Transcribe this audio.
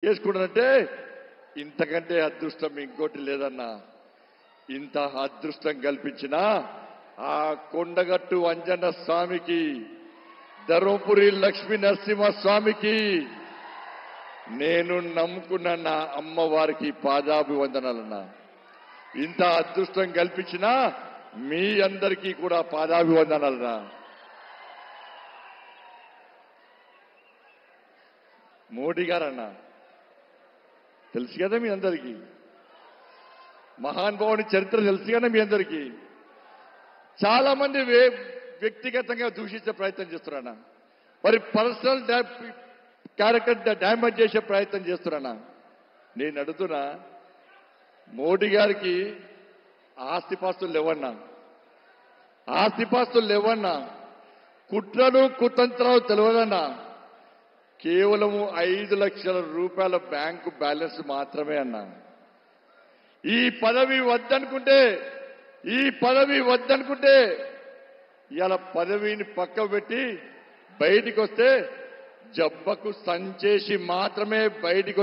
చేసుకుంటారంటే ఇంతకంటే అదృష్టం ఇంకోటి లేదన్నా. ఇంత అదృష్టం కల్పించిన ఆ కొండగట్టు అంజన్న స్వామికి, ధర్మపురి లక్ష్మీ నరసింహ స్వామికి, నేను నమ్ముకున్న నా అమ్మవారికి పాదాభివందనాలన్నా. ఇంత అదృష్టం కల్పించిన మీ అందరికీ కూడా పాదాభివందనాలన్నా. మోడీ గారన్నా తెలుసు కదా మీ అందరికీ, మహానుభావుని చరిత్ర తెలుసు కదా మీ అందరికీ. చాలా మంది వ్యక్తిగతంగా దూషించే ప్రయత్నం చేస్తున్నారా, మరి పర్సనల్ క్యారెక్టర్ డ్యామేజ్ చేసే ప్రయత్నం చేస్తున్నారా. నేను అడుగుతున్నా, మోడీ గారికి ఆస్తిపాస్తులు లేవన్నా, ఆస్తిపాస్తులు లేవన్నా, కుట్రలు కుతంత్రాలు తెలియదన్నా. కేవలం 5 లక్షల రూపాయల బ్యాంకు బ్యాలెన్స్ మాత్రమే అన్నా. ఈ పదవి వద్దనుకుంటే ఇవాళ పదవిని పక్క పెట్టి బయటికి వస్తే జబ్బకు సంచేసి మాత్రమే బయటికి